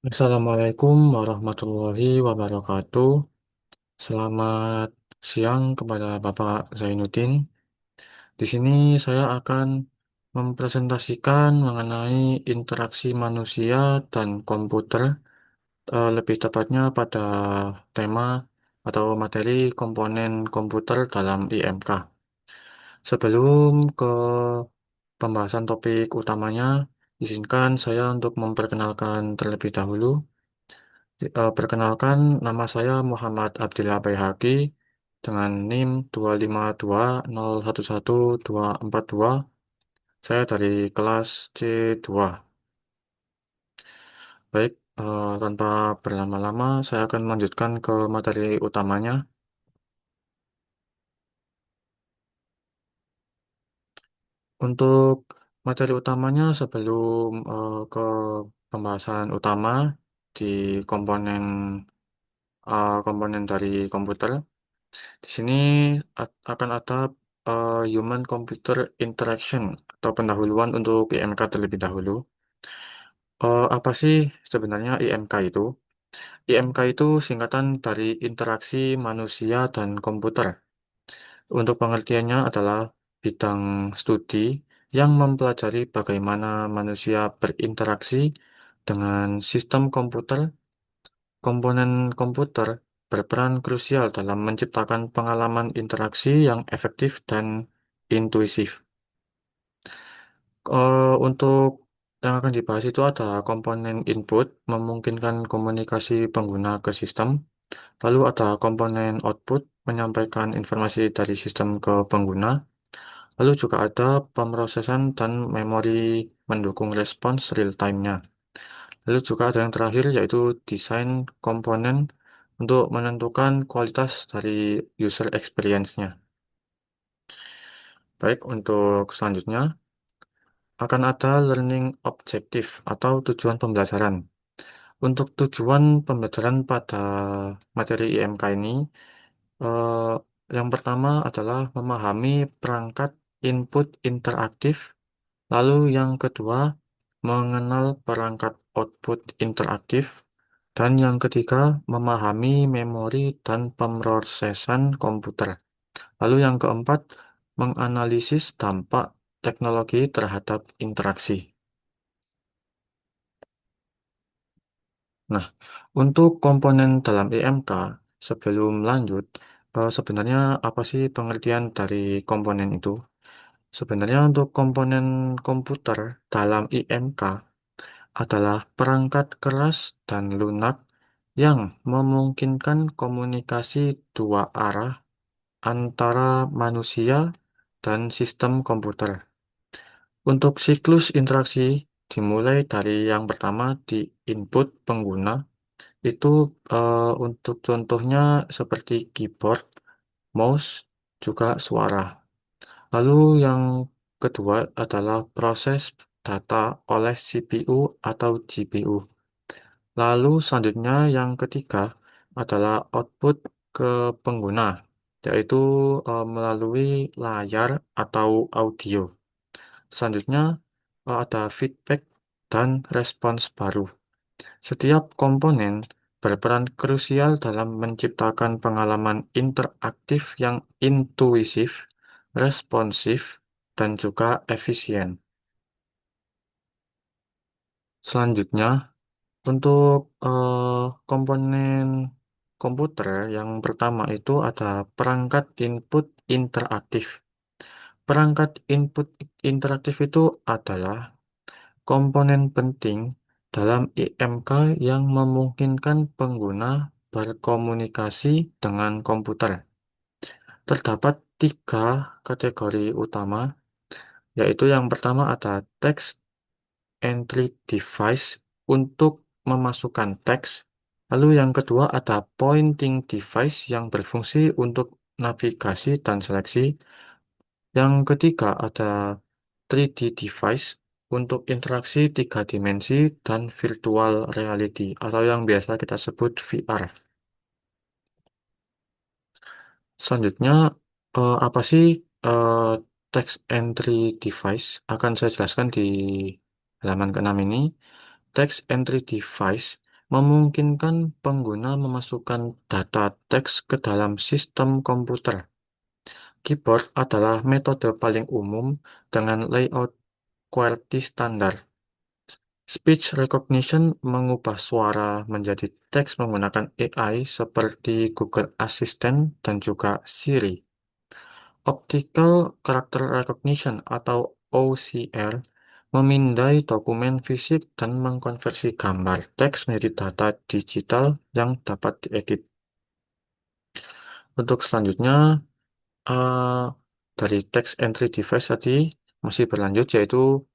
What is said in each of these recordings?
Assalamualaikum warahmatullahi wabarakatuh. Selamat siang kepada Bapak Zainuddin. Di sini saya akan mempresentasikan mengenai interaksi manusia dan komputer, lebih tepatnya pada tema atau materi komponen komputer dalam IMK. Sebelum ke pembahasan topik utamanya, izinkan saya untuk memperkenalkan terlebih dahulu. Perkenalkan, nama saya Muhammad Abdillah Baihaqi dengan NIM 252011242. Saya dari kelas C2. Baik, tanpa berlama-lama, saya akan melanjutkan ke materi utamanya. Untuk materi utamanya, sebelum ke pembahasan utama di komponen komponen dari komputer. Di sini akan ada Human Computer Interaction atau pendahuluan untuk IMK terlebih dahulu. Apa sih sebenarnya IMK itu? IMK itu singkatan dari interaksi manusia dan komputer. Untuk pengertiannya adalah bidang studi yang mempelajari bagaimana manusia berinteraksi dengan sistem komputer. Komponen komputer berperan krusial dalam menciptakan pengalaman interaksi yang efektif dan intuisif. Untuk yang akan dibahas itu ada komponen input, memungkinkan komunikasi pengguna ke sistem. Lalu ada komponen output, menyampaikan informasi dari sistem ke pengguna. Lalu juga ada pemrosesan dan memori mendukung respons real-time-nya. Lalu juga ada yang terakhir yaitu desain komponen untuk menentukan kualitas dari user experience-nya. Baik, untuk selanjutnya akan ada learning objective atau tujuan pembelajaran. Untuk tujuan pembelajaran pada materi IMK ini, eh, yang pertama adalah memahami perangkat input interaktif, lalu yang kedua mengenal perangkat output interaktif, dan yang ketiga memahami memori dan pemrosesan komputer. Lalu yang keempat menganalisis dampak teknologi terhadap interaksi. Nah, untuk komponen dalam IMK, sebelum lanjut, sebenarnya apa sih pengertian dari komponen itu? Sebenarnya untuk komponen komputer dalam IMK adalah perangkat keras dan lunak yang memungkinkan komunikasi dua arah antara manusia dan sistem komputer. Untuk siklus interaksi dimulai dari yang pertama di input pengguna itu, untuk contohnya seperti keyboard, mouse, juga suara. Lalu yang kedua adalah proses data oleh CPU atau GPU. Lalu selanjutnya yang ketiga adalah output ke pengguna, yaitu melalui layar atau audio. Selanjutnya ada feedback dan respons baru. Setiap komponen berperan krusial dalam menciptakan pengalaman interaktif yang intuisif, responsif, dan juga efisien. Selanjutnya, untuk komponen komputer yang pertama itu ada perangkat input interaktif. Perangkat input interaktif itu adalah komponen penting dalam IMK yang memungkinkan pengguna berkomunikasi dengan komputer. Terdapat tiga kategori utama, yaitu yang pertama ada text entry device untuk memasukkan teks. Lalu yang kedua ada pointing device yang berfungsi untuk navigasi dan seleksi. Yang ketiga ada 3D device untuk interaksi tiga dimensi dan virtual reality atau yang biasa kita sebut VR. Selanjutnya, apa sih eh, text entry device? Akan saya jelaskan di halaman ke-6 ini. Text entry device memungkinkan pengguna memasukkan data teks ke dalam sistem komputer. Keyboard adalah metode paling umum dengan layout QWERTY standar. Speech recognition mengubah suara menjadi teks menggunakan AI seperti Google Assistant dan juga Siri. Optical Character Recognition atau OCR memindai dokumen fisik dan mengkonversi gambar teks menjadi data digital yang dapat diedit. Untuk selanjutnya, eh, dari text entry device tadi masih berlanjut yaitu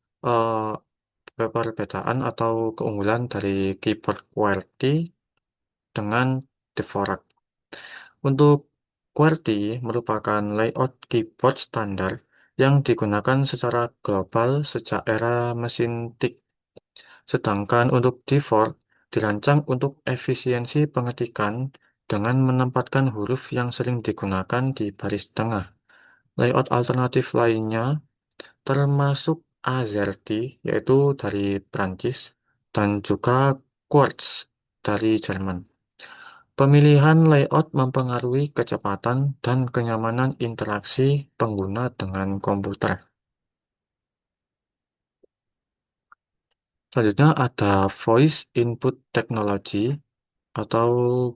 perbedaan atau keunggulan dari keyboard QWERTY dengan Dvorak. Untuk QWERTY merupakan layout keyboard standar yang digunakan secara global sejak era mesin tik. Sedangkan untuk Dvorak dirancang untuk efisiensi pengetikan dengan menempatkan huruf yang sering digunakan di baris tengah. Layout alternatif lainnya termasuk AZERTY, yaitu dari Prancis, dan juga Quartz dari Jerman. Pemilihan layout mempengaruhi kecepatan dan kenyamanan interaksi pengguna dengan komputer. Selanjutnya ada Voice Input Technology atau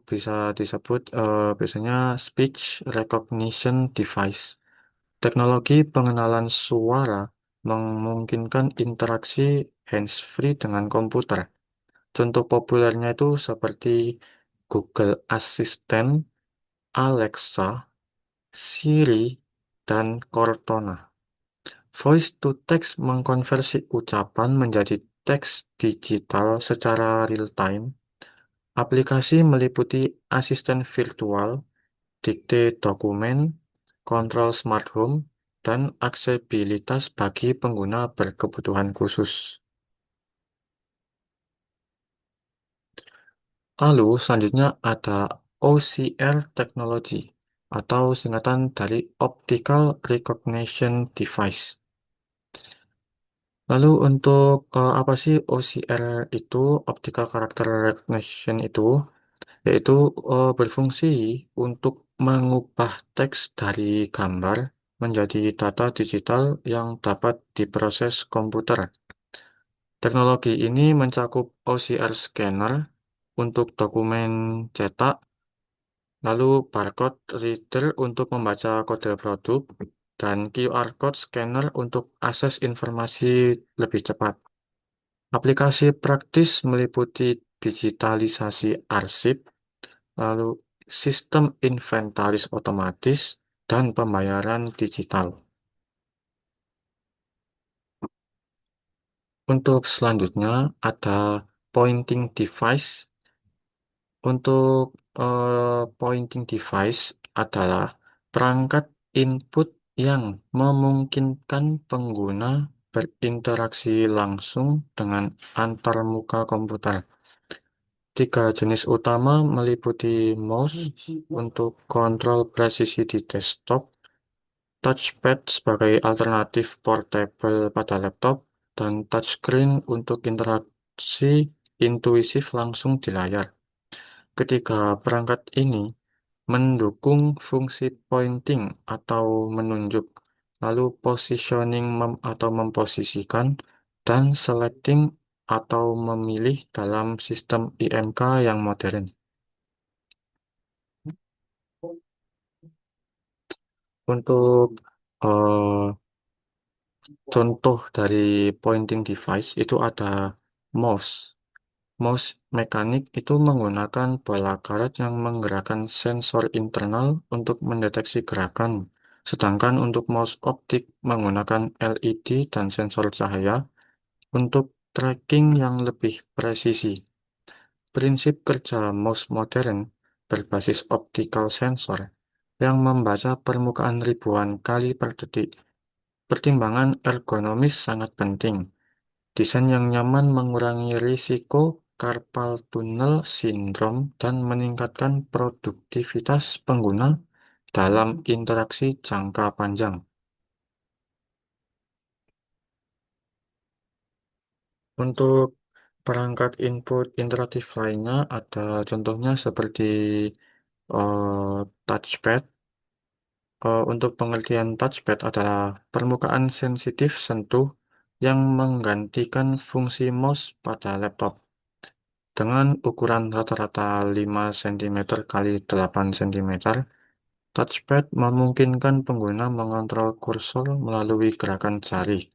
bisa disebut biasanya Speech Recognition Device. Teknologi pengenalan suara memungkinkan interaksi hands-free dengan komputer. Contoh populernya itu seperti Google Assistant, Alexa, Siri, dan Cortana. Voice to text mengkonversi ucapan menjadi teks digital secara real-time. Aplikasi meliputi asisten virtual, dikte dokumen, kontrol smart home, dan aksesibilitas bagi pengguna berkebutuhan khusus. Lalu selanjutnya ada OCR Technology atau singkatan dari Optical Recognition Device. Lalu untuk apa sih OCR itu, Optical Character Recognition itu, yaitu berfungsi untuk mengubah teks dari gambar menjadi data digital yang dapat diproses komputer. Teknologi ini mencakup OCR scanner untuk dokumen cetak, lalu barcode reader untuk membaca kode produk, dan QR code scanner untuk akses informasi lebih cepat. Aplikasi praktis meliputi digitalisasi arsip, lalu sistem inventaris otomatis, dan pembayaran digital. Untuk selanjutnya ada pointing device. Untuk pointing device adalah perangkat input yang memungkinkan pengguna berinteraksi langsung dengan antarmuka komputer. Tiga jenis utama meliputi mouse untuk kontrol presisi di desktop, touchpad sebagai alternatif portable pada laptop, dan touchscreen untuk interaksi intuisif langsung di layar. Ketiga perangkat ini mendukung fungsi pointing atau menunjuk, lalu positioning atau memposisikan, dan selecting atau memilih dalam sistem IMK yang modern. Untuk eh, contoh dari pointing device itu ada mouse. Mouse mekanik itu menggunakan bola karet yang menggerakkan sensor internal untuk mendeteksi gerakan. Sedangkan untuk mouse optik menggunakan LED dan sensor cahaya untuk tracking yang lebih presisi. Prinsip kerja mouse modern berbasis optical sensor yang membaca permukaan ribuan kali per detik. Pertimbangan ergonomis sangat penting. Desain yang nyaman mengurangi risiko carpal tunnel syndrome dan meningkatkan produktivitas pengguna dalam interaksi jangka panjang. Untuk Perangkat input interaktif lainnya ada contohnya seperti touchpad. Untuk pengertian touchpad adalah permukaan sensitif sentuh yang menggantikan fungsi mouse pada laptop. Dengan ukuran rata-rata 5 cm kali 8 cm, touchpad memungkinkan pengguna mengontrol kursor melalui gerakan jari.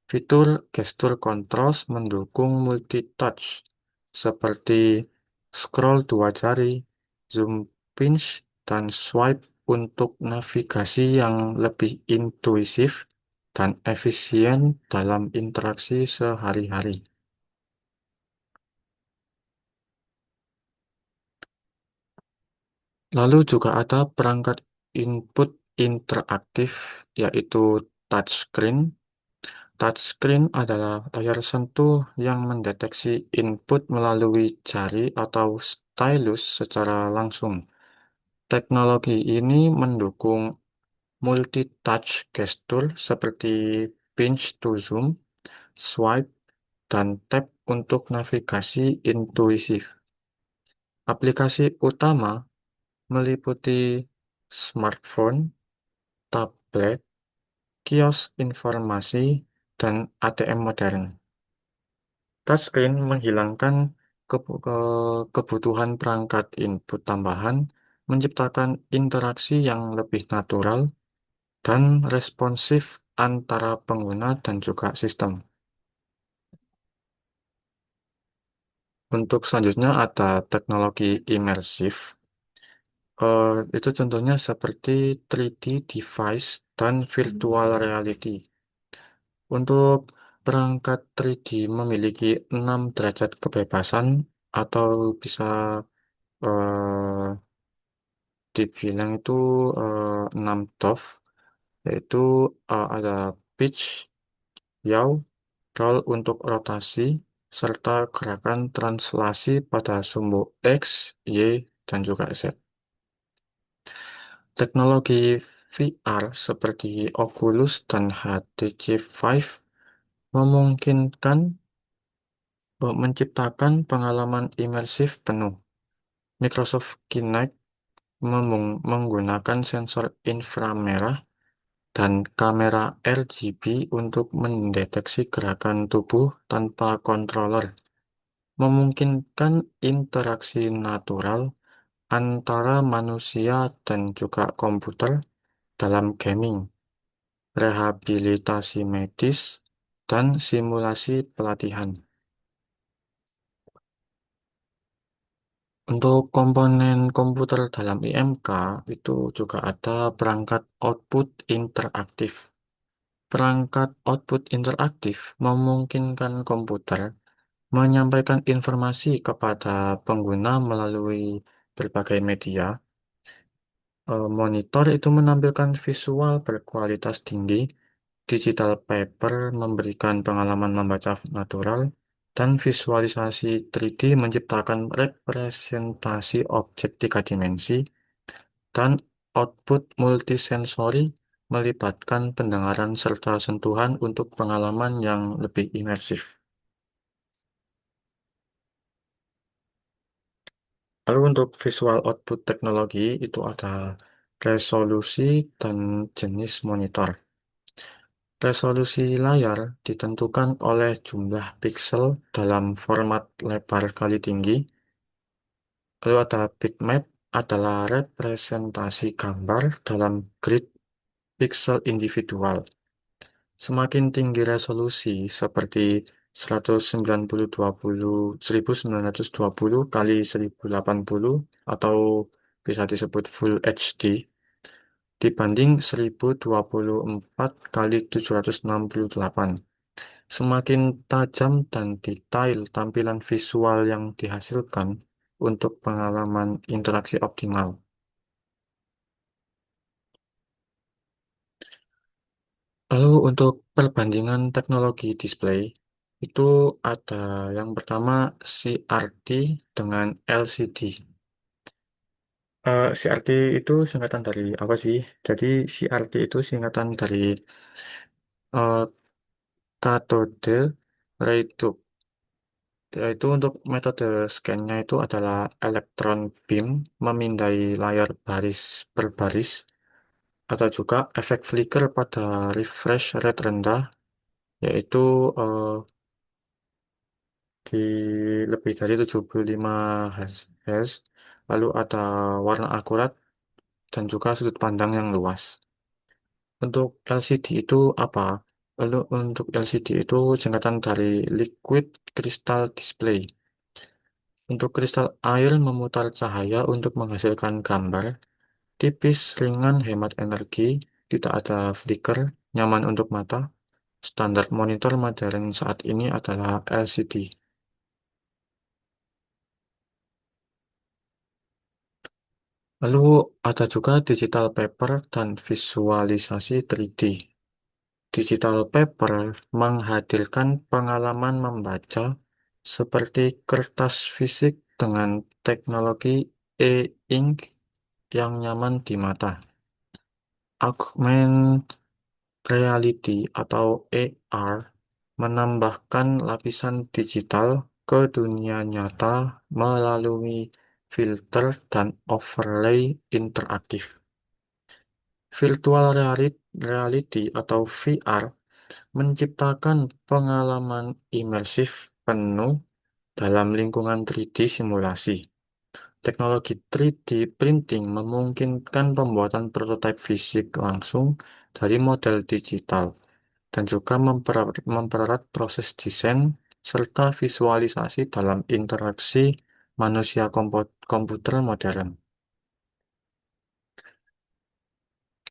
Fitur gestur controls mendukung multitouch seperti scroll dua jari, zoom pinch, dan swipe untuk navigasi yang lebih intuisif dan efisien dalam interaksi sehari-hari. Lalu juga ada perangkat input interaktif, yaitu touchscreen. Touchscreen adalah layar sentuh yang mendeteksi input melalui jari atau stylus secara langsung. Teknologi ini mendukung multi-touch gestur seperti pinch to zoom, swipe, dan tap untuk navigasi intuisif. Aplikasi utama meliputi smartphone, tablet, kios informasi, dan ATM modern. Touchscreen menghilangkan kebutuhan perangkat input tambahan, menciptakan interaksi yang lebih natural dan responsif antara pengguna dan juga sistem. Untuk selanjutnya ada teknologi imersif. Itu contohnya seperti 3D device dan virtual reality. Untuk perangkat 3D memiliki 6 derajat kebebasan atau bisa eh, dibilang itu 6 TOF, yaitu ada pitch, yaw, roll untuk rotasi, serta gerakan translasi pada sumbu X, Y, dan juga Z. Teknologi VR seperti Oculus dan HTC Vive memungkinkan menciptakan pengalaman imersif penuh. Microsoft Kinect menggunakan sensor inframerah dan kamera RGB untuk mendeteksi gerakan tubuh tanpa controller, memungkinkan interaksi natural antara manusia dan juga komputer dalam gaming, rehabilitasi medis, dan simulasi pelatihan. Untuk komponen komputer dalam IMK itu juga ada perangkat output interaktif. Perangkat output interaktif memungkinkan komputer menyampaikan informasi kepada pengguna melalui berbagai media. Monitor itu menampilkan visual berkualitas tinggi, digital paper memberikan pengalaman membaca natural, dan visualisasi 3D menciptakan representasi objek tiga dimensi, dan output multisensori melibatkan pendengaran serta sentuhan untuk pengalaman yang lebih imersif. Lalu untuk visual output teknologi itu ada resolusi dan jenis monitor. Resolusi layar ditentukan oleh jumlah piksel dalam format lebar kali tinggi. Lalu ada bitmap adalah representasi gambar dalam grid piksel individual. Semakin tinggi resolusi seperti 1920 kali 1080 atau bisa disebut Full HD dibanding 1024 kali 768. Semakin tajam dan detail tampilan visual yang dihasilkan untuk pengalaman interaksi optimal. Lalu untuk perbandingan teknologi display, itu ada yang pertama CRT dengan LCD. CRT itu singkatan dari apa sih? Jadi CRT itu singkatan dari eh, Cathode Ray Tube. Yaitu untuk metode scan-nya itu adalah elektron beam memindai layar baris per baris, atau juga efek flicker pada refresh rate rendah, yaitu eh, di lebih dari 75 Hz, lalu ada warna akurat dan juga sudut pandang yang luas. Untuk LCD itu apa? Lalu untuk LCD itu singkatan dari Liquid Crystal Display. Untuk kristal air memutar cahaya untuk menghasilkan gambar, tipis, ringan, hemat energi, tidak ada flicker, nyaman untuk mata. Standar monitor modern saat ini adalah LCD. Lalu ada juga digital paper dan visualisasi 3D. Digital paper menghadirkan pengalaman membaca seperti kertas fisik dengan teknologi e-ink yang nyaman di mata. Augmented reality atau AR menambahkan lapisan digital ke dunia nyata melalui filter dan overlay interaktif. Virtual reality atau VR menciptakan pengalaman imersif penuh dalam lingkungan 3D simulasi. Teknologi 3D printing memungkinkan pembuatan prototipe fisik langsung dari model digital dan juga mempererat proses desain serta visualisasi dalam interaksi manusia komputer modern.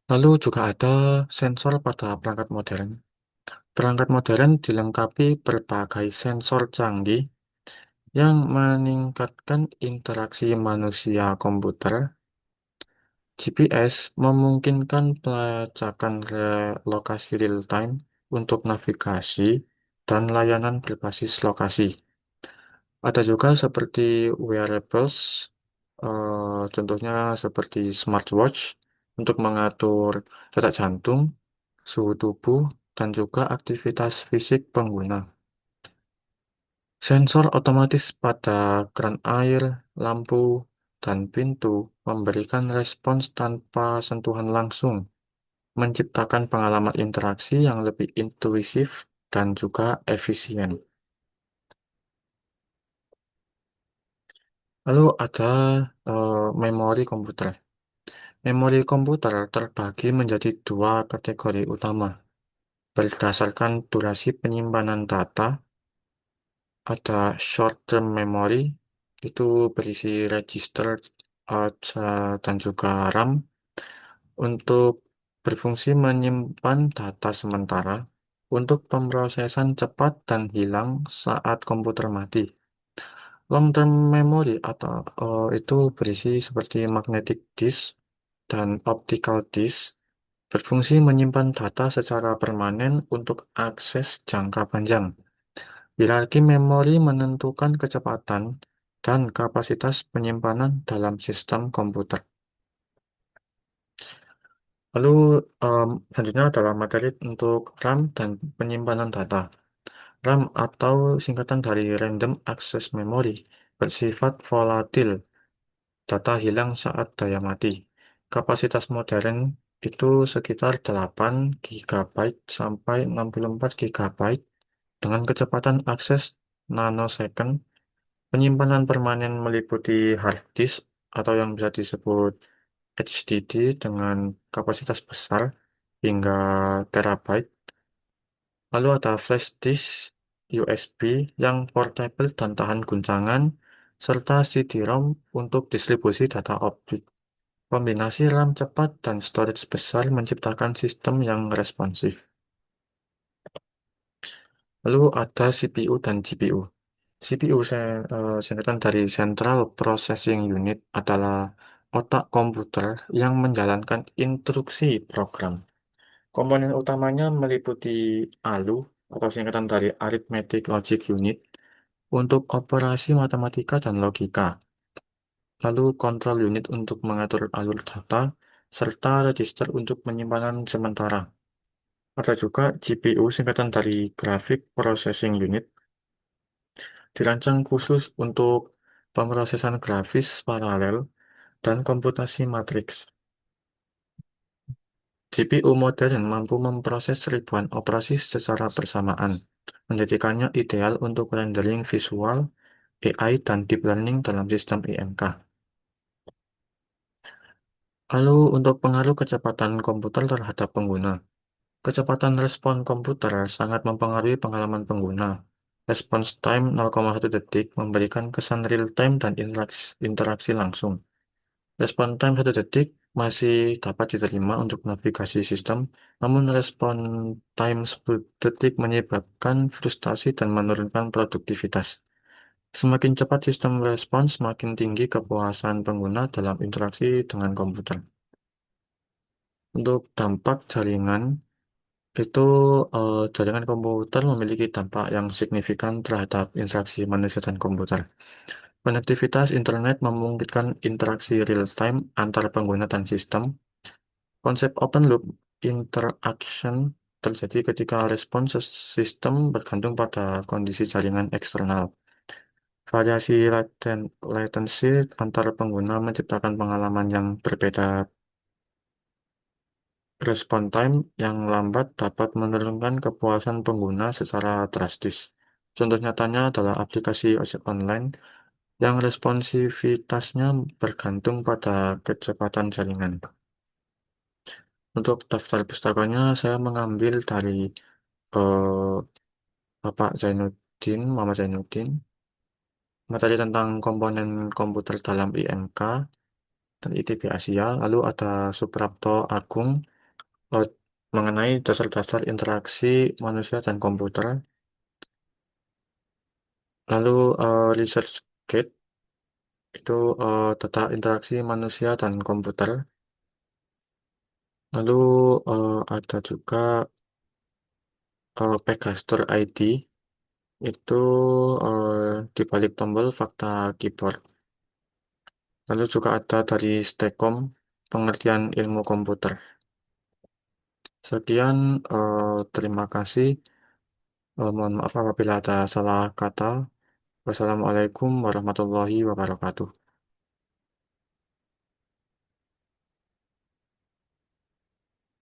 Lalu juga ada sensor pada perangkat modern. Perangkat modern dilengkapi berbagai sensor canggih yang meningkatkan interaksi manusia komputer. GPS memungkinkan pelacakan lokasi real-time untuk navigasi dan layanan berbasis lokasi. Ada juga seperti wearables, contohnya seperti smartwatch untuk mengatur detak jantung, suhu tubuh, dan juga aktivitas fisik pengguna. Sensor otomatis pada keran air, lampu, dan pintu memberikan respons tanpa sentuhan langsung, menciptakan pengalaman interaksi yang lebih intuisif dan juga efisien. Lalu ada memori komputer. Memori komputer terbagi menjadi dua kategori utama. Berdasarkan durasi penyimpanan data, ada short term memory, itu berisi register dan juga RAM untuk berfungsi menyimpan data sementara untuk pemrosesan cepat dan hilang saat komputer mati. Long term memory atau itu berisi seperti magnetic disk dan optical disk, berfungsi menyimpan data secara permanen untuk akses jangka panjang. Hierarki memori menentukan kecepatan dan kapasitas penyimpanan dalam sistem komputer. Lalu selanjutnya adalah materi untuk RAM dan penyimpanan data. RAM atau singkatan dari Random Access Memory bersifat volatil. Data hilang saat daya mati. Kapasitas modern itu sekitar 8 GB sampai 64 GB dengan kecepatan akses nanosecond. Penyimpanan permanen meliputi hard disk atau yang bisa disebut HDD dengan kapasitas besar hingga terabyte. Lalu ada flash disk USB yang portable dan tahan guncangan, serta CD-ROM untuk distribusi data optik. Kombinasi RAM cepat dan storage besar menciptakan sistem yang responsif. Lalu ada CPU dan GPU. CPU singkatan dari Central Processing Unit adalah otak komputer yang menjalankan instruksi program. Komponen utamanya meliputi ALU atau singkatan dari Arithmetic Logic Unit untuk operasi matematika dan logika. Lalu control unit untuk mengatur alur data serta register untuk penyimpanan sementara. Ada juga GPU singkatan dari Graphic Processing Unit dirancang khusus untuk pemrosesan grafis paralel dan komputasi matriks. GPU modern mampu memproses ribuan operasi secara bersamaan, menjadikannya ideal untuk rendering visual, AI, dan deep learning dalam sistem IMK. Lalu untuk pengaruh kecepatan komputer terhadap pengguna. Kecepatan respon komputer sangat mempengaruhi pengalaman pengguna. Response time 0,1 detik memberikan kesan real-time dan interaksi langsung. Respon time 1 detik masih dapat diterima untuk navigasi sistem, namun respon time 10 detik menyebabkan frustasi dan menurunkan produktivitas. Semakin cepat sistem respons, semakin tinggi kepuasan pengguna dalam interaksi dengan komputer. Untuk dampak jaringan, itu jaringan komputer memiliki dampak yang signifikan terhadap interaksi manusia dan komputer. Konektivitas internet memungkinkan interaksi real-time antar pengguna dan sistem. Konsep open loop interaction terjadi ketika respons sistem bergantung pada kondisi jaringan eksternal. Variasi latency antar pengguna menciptakan pengalaman yang berbeda. Respon time yang lambat dapat menurunkan kepuasan pengguna secara drastis. Contoh nyatanya adalah aplikasi ojek online yang responsivitasnya bergantung pada kecepatan jaringan. Untuk daftar pustakanya, saya mengambil dari eh, Bapak Zainuddin, Muhammad Zainuddin, materi tentang komponen komputer dalam IMK dan ITB Asia. Lalu ada Suprapto Agung eh, mengenai dasar-dasar interaksi manusia dan komputer. Lalu ResearchGate itu tentang interaksi manusia dan komputer. Lalu ada juga Pegastor ID itu eh, di balik tombol fakta keyboard. Lalu juga ada dari Stekom pengertian ilmu komputer. Sekian, terima kasih. Mohon maaf apabila ada salah kata. Wassalamualaikum warahmatullahi wabarakatuh.